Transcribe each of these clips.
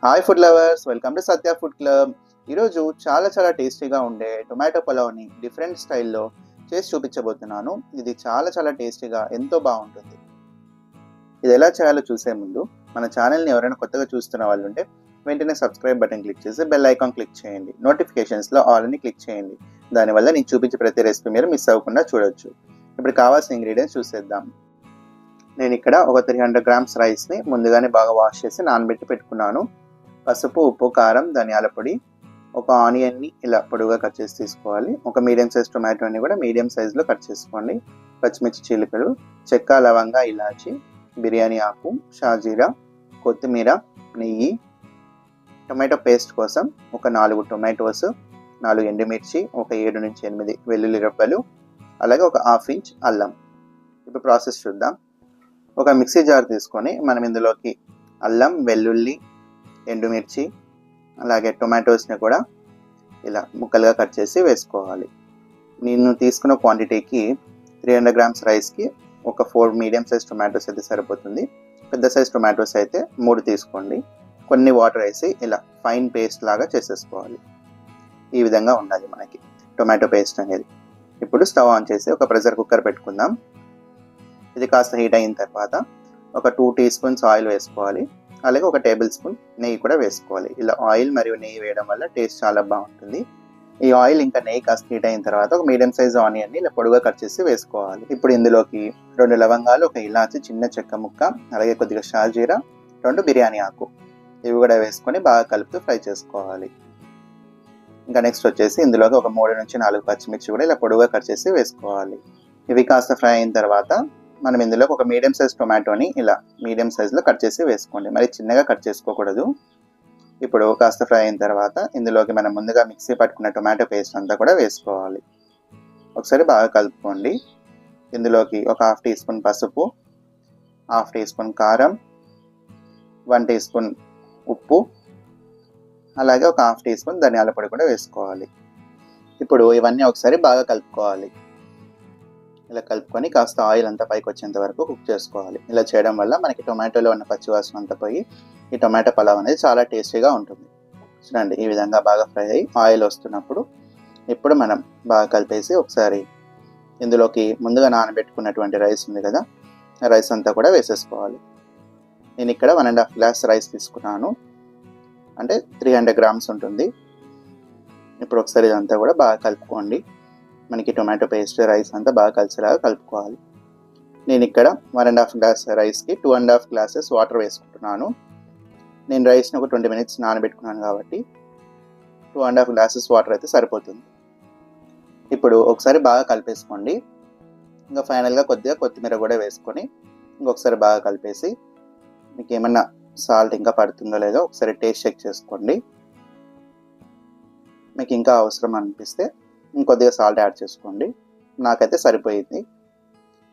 Hi food lovers, welcome to Satya food club. ఈరోజు చాలా టేస్టీగా ఉండే టొమాటో పులావ్ని డిఫరెంట్ స్టైల్లో చేసి చూపించబోతున్నాను. ఇది చాలా టేస్టీగా ఎంతో బాగుంటుంది. ఇది ఎలా చేయాలో చూసే ముందు మన ఛానల్ని ఎవరైనా కొత్తగా చూస్తున్న వాళ్ళు ఉంటే వెంటనే సబ్స్క్రైబ్ బటన్ క్లిక్ చేసి బెల్ ఐకాన్ క్లిక్ చేయండి. నోటిఫికేషన్స్లో ఆల్ అని క్లిక్ చేయండి. దానివల్ల నేను చూపించే ప్రతి రెసిపీ మీరు మిస్ అవ్వకుండా చూడొచ్చు. ఇప్పుడు కావాల్సిన ఇంగ్రీడియంట్స్ చూసేద్దాం. నేను ఇక్కడ ఒక 300 గ్రామ్స్ రైస్ని ముందుగానే బాగా వాష్ చేసి నానబెట్టి పెట్టుకున్నాను. పసుపు, ఉప్పు, కారం, ధనియాల పొడి, ఒక ఆనియన్ని ఇలా పొడుగా కట్ చేసి తీసుకోవాలి. ఒక మీడియం సైజ్ టొమాటోని కూడా మీడియం సైజులో కట్ చేసుకోండి. పచ్చిమిర్చి చీలికలు, చెక్క, లవంగ, ఇలాచి, బిర్యానీ ఆకు, షాజీరా, కొత్తిమీర, నెయ్యి. టొమాటో పేస్ట్ కోసం ఒక 4 టొమాటోస్, 4 ఎండుమిర్చి, ఒక 7 నుంచి 8 వెల్లుల్లి రెబ్బలు, అలాగే ఒక హాఫ్ ఇంచ్ అల్లం. ఇప్పుడు ప్రాసెస్ చూద్దాం. ఒక మిక్సీ జార్ తీసుకొని మనం ఇందులోకి అల్లం, వెల్లుల్లి, ఎండుమిర్చి, అలాగే టొమాటోస్ని కూడా ఇలా ముక్కలుగా కట్ చేసి వేసుకోవాలి. నేను తీసుకున్న క్వాంటిటీకి 300 గ్రామ్స్ రైస్కి ఒక 4 మీడియం సైజ్ టొమాటోస్ అయితే సరిపోతుంది. పెద్ద సైజ్ టొమాటోస్ అయితే 3 తీసుకోండి. కొన్ని వాటర్ వేసి ఇలా ఫైన్ పేస్ట్ లాగా చేసేసుకోవాలి. ఈ విధంగా ఉండాలి మనకి టొమాటో పేస్ట్ అనేది. ఇప్పుడు స్టవ్ ఆన్ చేసి ఒక ప్రెషర్ కుక్కర్ పెట్టుకుందాం. ఇది కాస్త హీట్ అయిన తర్వాత ఒక 2 టీ స్పూన్స్ ఆయిల్ వేసుకోవాలి. అలాగే ఒక టేబుల్ స్పూన్ నెయ్యి కూడా వేసుకోవాలి. ఇలా ఆయిల్ మరియు నెయ్యి వేయడం వల్ల టేస్ట్ చాలా బాగుంటుంది. ఈ ఆయిల్ ఇంకా నెయ్యి కాస్త హీట్ అయిన తర్వాత ఒక మీడియం సైజ్ ఆనియన్ని ఇలా పొడుగా కట్ చేసి వేసుకోవాలి. ఇప్పుడు ఇందులోకి 2 లవంగాలు, ఒక ఇలాచి, చిన్న చెక్క ముక్క, అలాగే కొద్దిగా షాజీరా, 2 బిర్యానీ ఆకు, ఇవి కూడా వేసుకొని బాగా కలుపుతూ ఫ్రై చేసుకోవాలి. ఇంకా నెక్స్ట్ వచ్చేసి ఇందులోకి ఒక 3 నుంచి 4 పచ్చిమిర్చి కూడా ఇలా పొడుగా కట్ చేసి వేసుకోవాలి. ఇవి కాస్త ఫ్రై అయిన తర్వాత మనం ఇందులో ఒక మీడియం సైజ్ టొమాటోని ఇలా మీడియం సైజులో కట్ చేసి వేసుకోండి. మరి చిన్నగా కట్ చేసుకోకూడదు. ఇప్పుడు కాస్త ఫ్రై అయిన తర్వాత ఇందులోకి మనం ముందుగా మిక్సీ పట్టుకున్న టొమాటో పేస్ట్ అంతా కూడా వేసుకోవాలి. ఒకసారి బాగా కలుపుకోండి. ఇందులోకి ఒక హాఫ్ టీ స్పూన్ పసుపు, హాఫ్ టీ స్పూన్ కారం, 1 టీ స్పూన్ ఉప్పు, అలాగే ఒక హాఫ్ టీ స్పూన్ ధనియాల పొడి కూడా వేసుకోవాలి. ఇప్పుడు ఇవన్నీ ఒకసారి బాగా కలుపుకోవాలి. ఇలా కలుపుకొని కాస్త ఆయిల్ అంతా పైకి వచ్చేంత వరకు కుక్ చేసుకోవాలి. ఇలా చేయడం వల్ల మనకి టొమాటోలో ఉన్న పచ్చివాసన అంతా పోయి ఈ టొమాటో పులావ్ అనేది చాలా టేస్టీగా ఉంటుంది. చూడండి, ఈ విధంగా బాగా ఫ్రై అయ్యి ఆయిల్ వస్తున్నప్పుడు ఇప్పుడు మనం బాగా కలిపేసి ఒకసారి ఇందులోకి ముందుగా నానబెట్టుకున్నటువంటి రైస్ ఉంది కదా, ఆ రైస్ అంతా కూడా వేసేసుకోవాలి. నేను ఇక్కడ 1.5 గ్లాస్ రైస్ తీసుకున్నాను, అంటే 300 గ్రామ్స్ ఉంటుంది. ఇప్పుడు ఒకసారి ఇదంతా కూడా బాగా కలుపుకోండి. మనకి టొమాటో పేస్ట్, రైస్ అంతా బాగా కలిసేలాగా కలుపుకోవాలి. నేను ఇక్కడ 1.5 గ్లాస్ రైస్కి 2.5 గ్లాసెస్ వాటర్ వేసుకుంటున్నాను. నేను రైస్ని ఒక 20 మినిట్స్ నానబెట్టుకున్నాను కాబట్టి 2.5 గ్లాసెస్ వాటర్ అయితే సరిపోతుంది. ఇప్పుడు ఒకసారి బాగా కలిపేసుకోండి. ఇంకా ఫైనల్గా కొద్దిగా కొత్తిమీర కూడా వేసుకొని ఇంకొకసారి బాగా కలిపేసి మీకు ఏమన్నా సాల్ట్ ఇంకా పడుతుందో లేదో ఒకసారి టేస్ట్ చెక్ చేసుకోండి. మీకు ఇంకా అవసరం అనిపిస్తే ఇంకొద్దిగా సాల్ట్ యాడ్ చేసుకోండి. నాకైతే సరిపోయింది.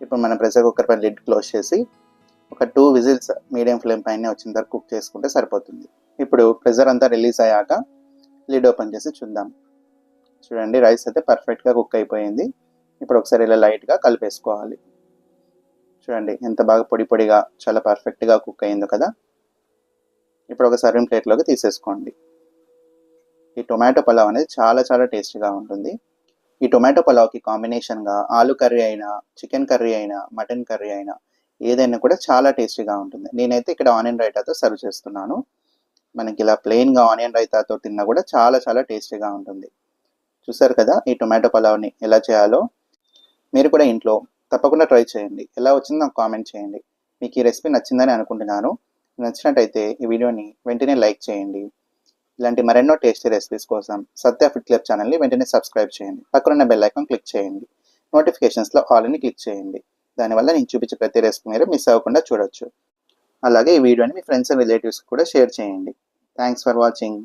ఇప్పుడు మనం ప్రెషర్ కుక్కర్ పైన లిడ్ క్లోజ్ చేసి ఒక 2 విజిల్స్ మీడియం ఫ్లేమ్ పైన వచ్చిన తర్వాత కుక్ చేసుకుంటే సరిపోతుంది. ఇప్పుడు ప్రెషర్ అంతా రిలీజ్ అయ్యాక లిడ్ ఓపెన్ చేసి చూద్దాం. చూడండి, రైస్ అయితే పర్ఫెక్ట్గా కుక్ అయిపోయింది. ఇప్పుడు ఒకసారి ఇలా లైట్గా కలిపేసుకోవాలి. చూడండి ఎంత బాగా పొడిగా చాలా పర్ఫెక్ట్గా కుక్ అయిందో కదా. ఇప్పుడు ఒక సర్వింగ్ ప్లేట్లోకి తీసేసుకోండి. ఈ టొమాటో పులావ్ అనేది చాలా టేస్టీగా ఉంటుంది. ఈ టొమాటో పులావ్కి కాంబినేషన్గా ఆలు కర్రీ అయినా, చికెన్ కర్రీ అయినా, మటన్ కర్రీ అయినా ఏదైనా కూడా చాలా టేస్టీగా ఉంటుంది. నేనైతే ఇక్కడ ఆనియన్ రైతాతో సర్వ్ చేస్తున్నాను. మనకి ఇలా ప్లెయిన్గా ఆనియన్ రైతాతో తిన్నా కూడా చాలా టేస్టీగా ఉంటుంది. చూసారు కదా ఈ టొమాటో పులావ్ని ఎలా చేయాలో. మీరు కూడా ఇంట్లో తప్పకుండా ట్రై చేయండి. ఎలా వచ్చిందో నాకు కామెంట్ చేయండి. మీకు ఈ రెసిపీ నచ్చిందని అనుకుంటున్నాను. నచ్చినట్టయితే ఈ వీడియోని వెంటనే లైక్ చేయండి. ఇలాంటి మరెన్నో టేస్టీ రెసిపీస్ కోసం సత్య ఫుడ్ క్లబ్ ఛానల్ని వెంటనే సబ్స్క్రైబ్ చేయండి. పక్కనున్న బెల్ ఐకాన్ క్లిక్ చేయండి. నోటిఫికేషన్స్లో ఆల్ అని క్లిక్ చేయండి. దానివల్ల నేను చూపించే ప్రతి రెసిపీ మీరు మిస్ అవ్వకుండా చూడొచ్చు. అలాగే ఈ వీడియోని మీ ఫ్రెండ్స్ అండ్ రిలేటివ్స్ కూడా షేర్ చేయండి. Thanks for watching.